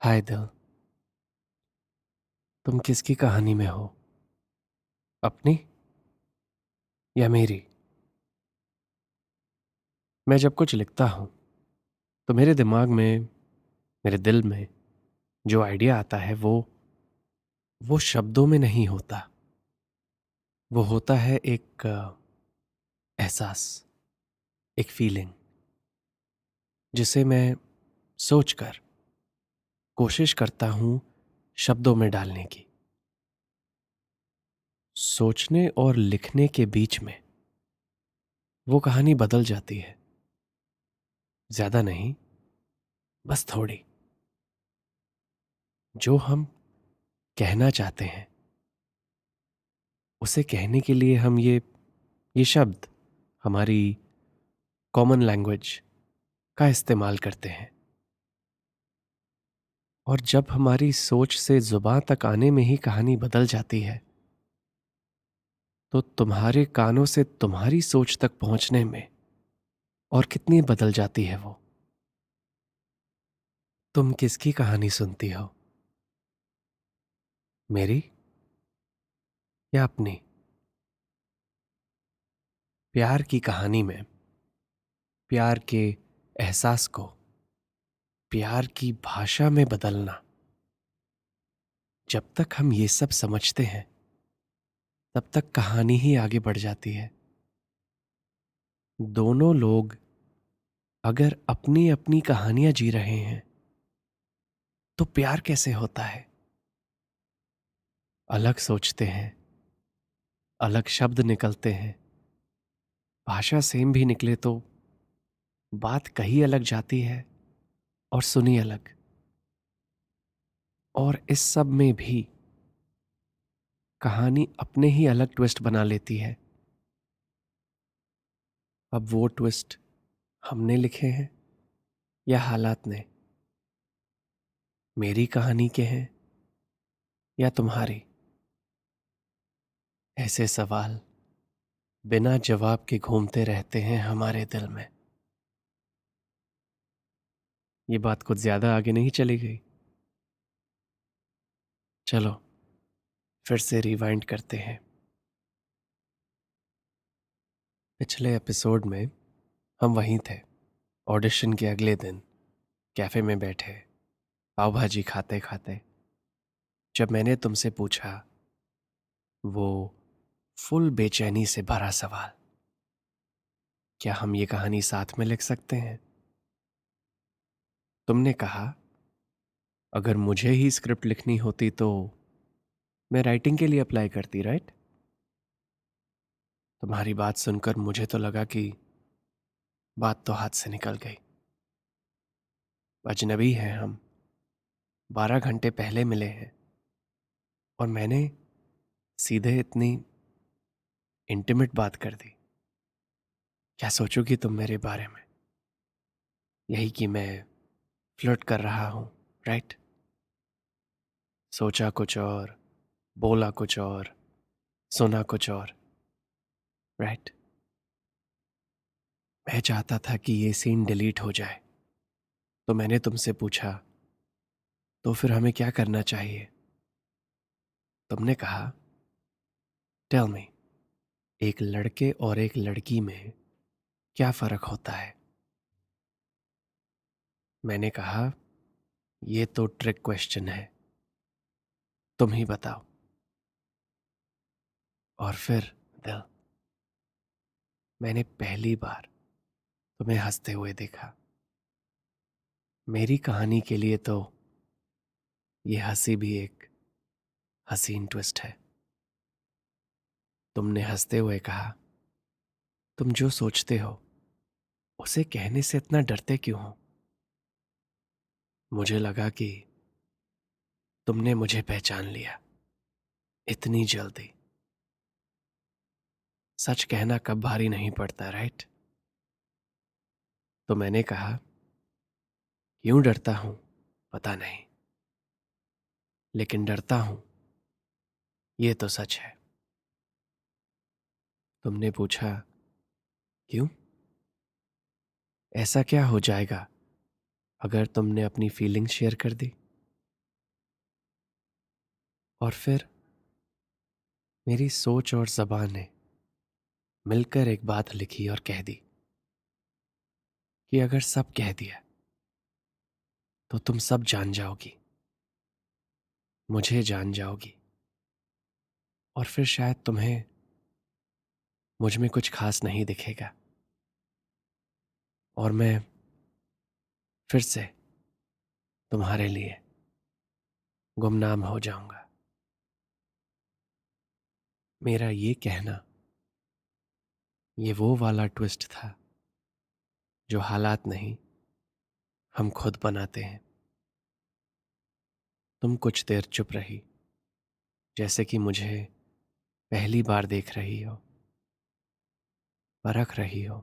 हाय दिल। तुम किसकी कहानी में हो? अपनी या मेरी? मैं जब कुछ लिखता हूं तो मेरे दिमाग में, मेरे दिल में जो आइडिया आता है वो शब्दों में नहीं होता। वो होता है एक एहसास, एक फीलिंग, जिसे मैं सोचकर कोशिश करता हूं शब्दों में डालने की। सोचने और लिखने के बीच में वो कहानी बदल जाती है। ज्यादा नहीं, बस थोड़ी। जो हम कहना चाहते हैं उसे कहने के लिए हम ये शब्द हमारी कॉमन लैंग्वेज का इस्तेमाल करते हैं। और जब हमारी सोच से जुबान तक आने में ही कहानी बदल जाती है, तो तुम्हारे कानों से तुम्हारी सोच तक पहुंचने में और कितनी बदल जाती है वो। तुम किसकी कहानी सुनती हो? मेरी या अपनी? प्यार की कहानी में प्यार के एहसास को प्यार की भाषा में बदलना, जब तक हम ये सब समझते हैं तब तक कहानी ही आगे बढ़ जाती है। दोनों लोग अगर अपनी अपनी कहानियां जी रहे हैं तो प्यार कैसे होता है? अलग सोचते हैं, अलग शब्द निकलते हैं, भाषा सेम भी निकले तो बात कही अलग जाती है और सुनी अलग। और इस सब में भी कहानी अपने ही अलग ट्विस्ट बना लेती है। अब वो ट्विस्ट हमने लिखे हैं या हालात ने? मेरी कहानी के हैं या तुम्हारी? ऐसे सवाल बिना जवाब के घूमते रहते हैं हमारे दिल में। ये बात कुछ ज्यादा आगे नहीं चली गई? चलो फिर से रिवाइंड करते हैं। पिछले एपिसोड में हम वहीं थे, ऑडिशन के अगले दिन, कैफे में बैठे, पाव भाजी खाते खाते, जब मैंने तुमसे पूछा वो फुल बेचैनी से भरा सवाल, क्या हम ये कहानी साथ में लिख सकते हैं? तुमने कहा अगर मुझे ही स्क्रिप्ट लिखनी होती तो मैं राइटिंग के लिए अप्लाई करती, राइट? तुम्हारी बात सुनकर मुझे तो लगा कि बात तो हाथ से निकल गई। अजनबी हैं हम, 12 घंटे पहले मिले हैं और मैंने सीधे इतनी इंटीमेट बात कर दी। क्या सोचोगी तुम मेरे बारे में? यही कि मैं फ्लर्ट कर रहा हूं, राइट? सोचा कुछ और, बोला कुछ और, सुना कुछ और, राइट? मैं चाहता था कि ये सीन डिलीट हो जाए, तो मैंने तुमसे पूछा तो फिर हमें क्या करना चाहिए? तुमने कहा टेल मी, एक लड़के और एक लड़की में क्या फर्क होता है? मैंने कहा ये तो ट्रिक क्वेश्चन है, तुम ही बताओ। और फिर दिल, मैंने पहली बार तुम्हें हंसते हुए देखा। मेरी कहानी के लिए तो ये हंसी भी एक हसीन ट्विस्ट है। तुमने हंसते हुए कहा तुम जो सोचते हो उसे कहने से इतना डरते क्यों हो? मुझे लगा कि तुमने मुझे पहचान लिया इतनी जल्दी। सच कहना कब भारी नहीं पड़ता, राइट? तो मैंने कहा क्यों डरता हूं पता नहीं, लेकिन डरता हूं ये तो सच है। तुमने पूछा क्यों? ऐसा क्या हो जाएगा अगर तुमने अपनी फीलिंग्स शेयर कर दी? और फिर मेरी सोच और ज़बान ने मिलकर एक बात लिखी और कह दी कि अगर सब कह दिया तो तुम सब जान जाओगी, मुझे जान जाओगी, और फिर शायद तुम्हें मुझ में कुछ खास नहीं दिखेगा और मैं फिर से तुम्हारे लिए गुमनाम हो जाऊंगा। मेरा ये कहना ये वो वाला ट्विस्ट था जो हालात नहीं, हम खुद बनाते हैं। तुम कुछ देर चुप रही, जैसे कि मुझे पहली बार देख रही हो, परख रही हो,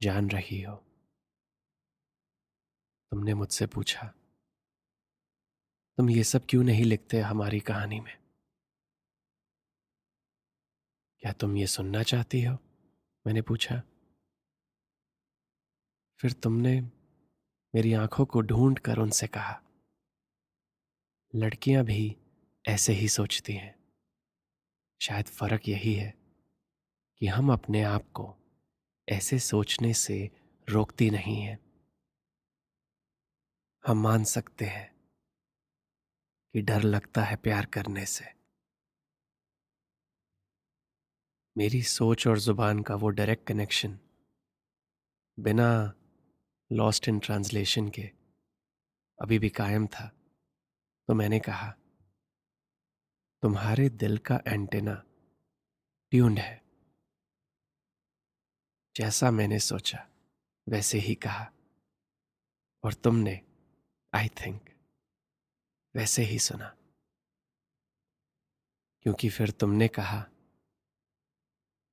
जान रही हो। तुमने मुझसे पूछा, तुम ये सब क्यों नहीं लिखते हमारी कहानी में? क्या तुम ये सुनना चाहती हो? मैंने पूछा। फिर तुमने मेरी आंखों को ढूंढ कर उनसे कहा, लड़कियां भी ऐसे ही सोचती हैं। शायद फर्क यही है कि हम अपने आप को ऐसे सोचने से रोकती नहीं हैं। हम मान सकते हैं कि डर लगता है प्यार करने से। मेरी सोच और जुबान का वो डायरेक्ट कनेक्शन बिना लॉस्ट इन ट्रांसलेशन के अभी भी कायम था। तो मैंने कहा, तुम्हारे दिल का एंटेना ट्यून्ड है। जैसा मैंने सोचा वैसे ही कहा, और तुमने आई थिंक वैसे ही सुना, क्योंकि फिर तुमने कहा,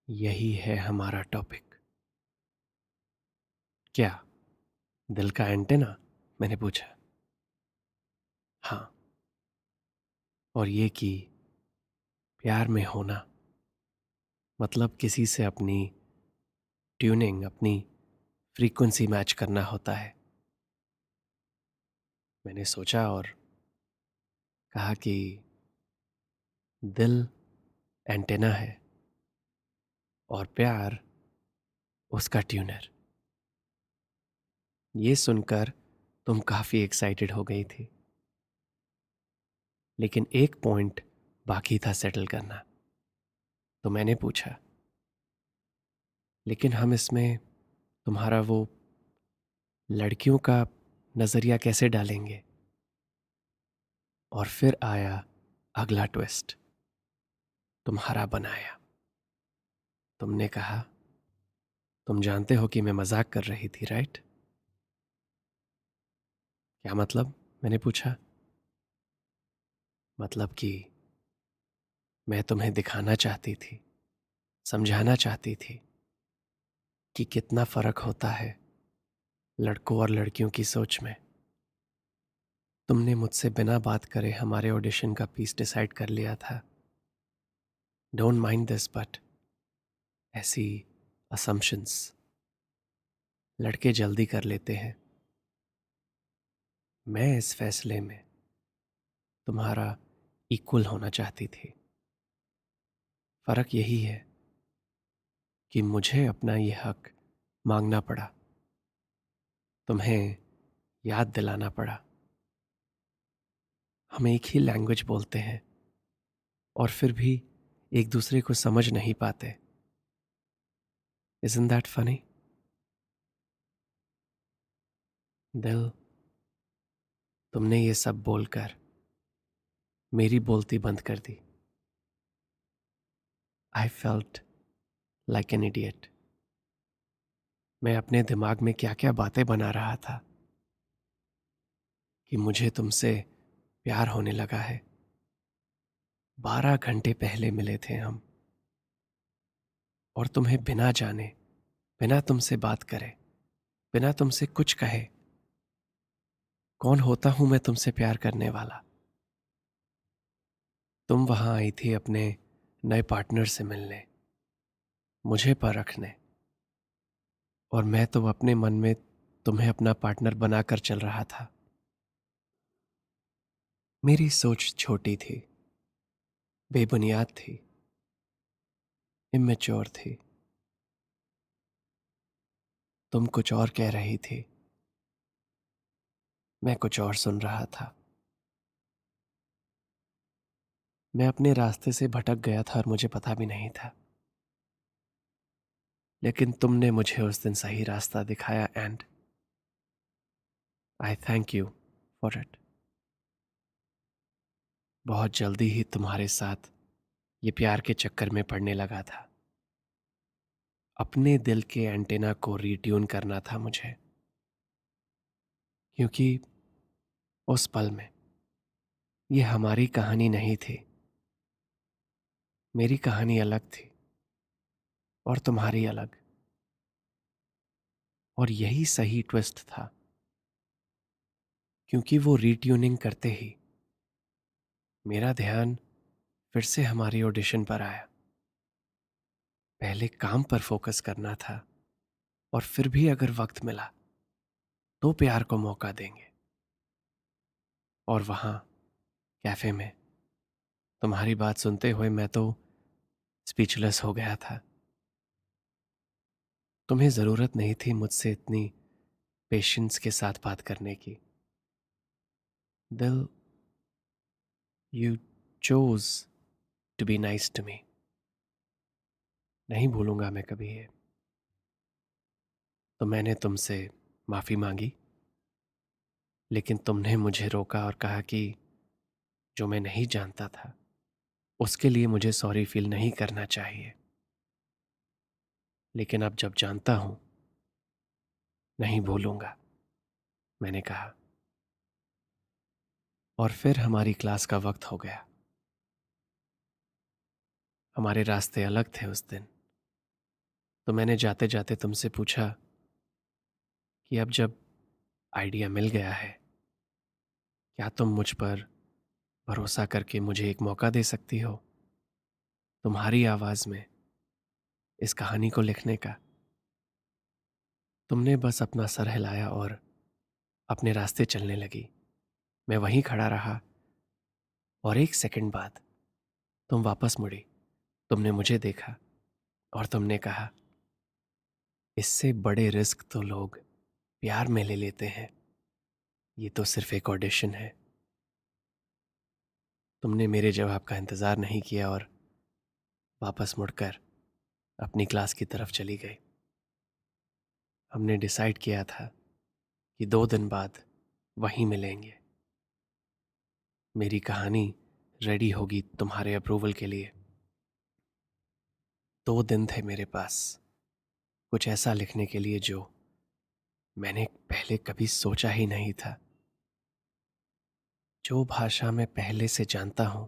यही है हमारा टॉपिक। क्या? दिल का एंटेना? मैंने पूछा। हाँ, और ये कि प्यार में होना मतलब किसी से अपनी ट्यूनिंग, अपनी फ्रीक्वेंसी मैच करना होता है। मैंने सोचा और कहा कि दिल एंटेना है और प्यार उसका ट्यूनर। ये सुनकर तुम काफी एक्साइटेड हो गई थी, लेकिन एक पॉइंट बाकी था सेटल करना। तो मैंने पूछा, लेकिन हम इसमें तुम्हारा वो लड़कियों का नजरिया कैसे डालेंगे? और फिर आया अगला ट्विस्ट, तुम्हारा बनाया। तुमने कहा, तुम जानते हो कि मैं मजाक कर रही थी, राइट? क्या मतलब? मैंने पूछा। मतलब कि मैं तुम्हें दिखाना चाहती थी, समझाना चाहती थी कि कितना फर्क होता है लड़कों और लड़कियों की सोच में। तुमने मुझसे बिना बात करे हमारे ऑडिशन का पीस डिसाइड कर लिया था। डोंट माइंड दिस, बट ऐसी असम्पशंस लड़के जल्दी कर लेते हैं। मैं इस फैसले में तुम्हारा इक्वल होना चाहती थी। फर्क यही है कि मुझे अपना ये हक मांगना पड़ा, तुम्हें याद दिलाना पड़ा। हम एक ही लैंग्वेज बोलते हैं और फिर भी एक दूसरे को समझ नहीं पाते। Isn't that funny? दिल, तुमने ये सब बोलकर मेरी बोलती बंद कर दी। I felt like an idiot. मैं अपने दिमाग में क्या क्या बातें बना रहा था कि मुझे तुमसे प्यार होने लगा है। 12 घंटे पहले मिले थे हम, और तुम्हें बिना जाने, बिना तुमसे बात करे, बिना तुमसे कुछ कहे, कौन होता हूं मैं तुमसे प्यार करने वाला? तुम वहां आई थी अपने नए पार्टनर से मिलने, मुझे परखने, और मैं तो अपने मन में तुम्हें अपना पार्टनर बनाकर चल रहा था। मेरी सोच छोटी थी, बेबुनियाद थी, इमेच्योर थी। तुम कुछ और कह रही थी, मैं कुछ और सुन रहा था। मैं अपने रास्ते से भटक गया था और मुझे पता भी नहीं था, लेकिन तुमने मुझे उस दिन सही रास्ता दिखाया and I thank you for it. बहुत जल्दी ही तुम्हारे साथ ये प्यार के चक्कर में पड़ने लगा था। अपने दिल के एंटेना को रीट्यून करना था मुझे, क्योंकि उस पल में ये हमारी कहानी नहीं थी। मेरी कहानी अलग थी और तुम्हारी अलग, और यही सही ट्विस्ट था, क्योंकि वो रीट्यूनिंग करते ही मेरा ध्यान फिर से हमारी ऑडिशन पर आया। पहले काम पर फोकस करना था, और फिर भी अगर वक्त मिला तो प्यार को मौका देंगे। और वहां कैफे में तुम्हारी बात सुनते हुए मैं तो स्पीचलेस हो गया था। तुम्हें जरूरत नहीं थी मुझसे इतनी पेशेंस के साथ बात करने की। दिल, you chose to be nice to me. नहीं भूलूंगा मैं कभी ये। तो मैंने तुमसे माफी मांगी, लेकिन तुमने मुझे रोका और कहा कि जो मैं नहीं जानता था उसके लिए मुझे सॉरी फील नहीं करना चाहिए, लेकिन अब जब जानता हूं, नहीं भूलूंगा, मैंने कहा। और फिर हमारी क्लास का वक्त हो गया। हमारे रास्ते अलग थे उस दिन। तो मैंने जाते जाते तुमसे पूछा कि अब जब आइडिया मिल गया है, क्या तुम मुझ पर भरोसा करके मुझे एक मौका दे सकती हो तुम्हारी आवाज में इस कहानी को लिखने का। तुमने बस अपना सर हिलाया और अपने रास्ते चलने लगी। मैं वहीं खड़ा रहा, और एक सेकंड बाद तुम वापस मुड़ी। तुमने मुझे देखा और तुमने कहा, इससे बड़े रिस्क तो लोग प्यार में ले लेते हैं, ये तो सिर्फ एक ऑडिशन है। तुमने मेरे जवाब का इंतजार नहीं किया और वापस मुड़कर अपनी क्लास की तरफ चली गई। हमने डिसाइड किया था कि 2 दिन बाद वहीं मिलेंगे। मेरी कहानी रेडी होगी तुम्हारे अप्रूवल के लिए। 2 दिन थे मेरे पास कुछ ऐसा लिखने के लिए जो मैंने पहले कभी सोचा ही नहीं था। जो भाषा मैं पहले से जानता हूं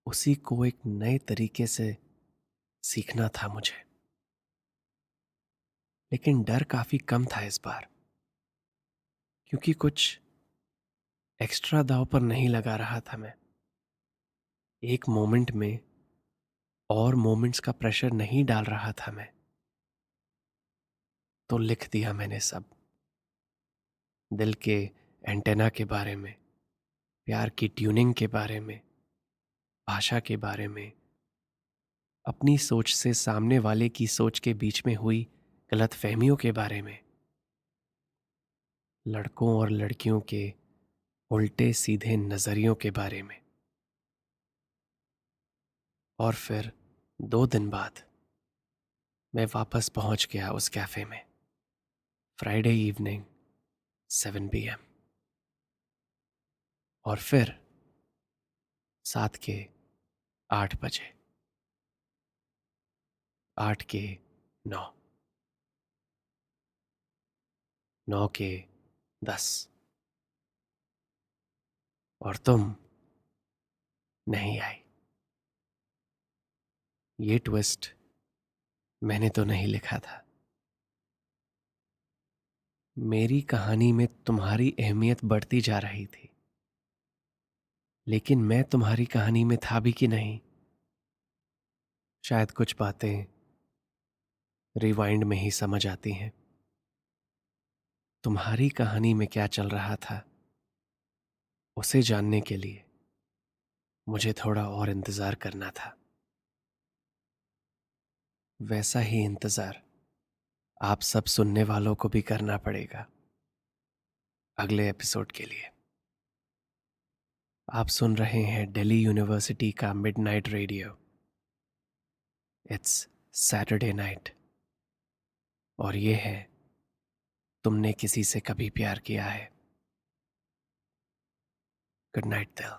उसी को एक नए तरीके से सीखना था मुझे। लेकिन डर काफी कम था इस बार, क्योंकि कुछ एक्स्ट्रा दांव पर नहीं लगा रहा था मैं। एक मोमेंट में और मोमेंट्स का प्रेशर नहीं डाल रहा था मैं। तो लिख दिया मैंने सब, दिल के एंटेना के बारे में, प्यार की ट्यूनिंग के बारे में, भाषा के बारे में, अपनी सोच से सामने वाले की सोच के बीच में हुई गलत फहमियों के बारे में, लड़कों और लड़कियों के उल्टे सीधे नजरियों के बारे में। और फिर 2 दिन बाद मैं वापस पहुंच गया उस कैफे में। Friday evening 7 PM। और फिर 7 के 8 बजे, 8 के 9, 9 के 10, और तुम नहीं आई। ये ट्विस्ट मैंने तो नहीं लिखा था। मेरी कहानी में तुम्हारी अहमियत बढ़ती जा रही थी, लेकिन मैं तुम्हारी कहानी में था भी कि नहीं। शायद कुछ बातें रिवाइंड में ही समझ आती हैं। तुम्हारी कहानी में क्या चल रहा था उसे जानने के लिए मुझे थोड़ा और इंतज़ार करना था। वैसा ही इंतज़ार आप सब सुनने वालों को भी करना पड़ेगा अगले एपिसोड के लिए। आप सुन रहे हैं दिल्ली यूनिवर्सिटी का midnight radio. It's Saturday night और ये है तुमने किसी से कभी प्यार किया है। गुड नाइट दिल।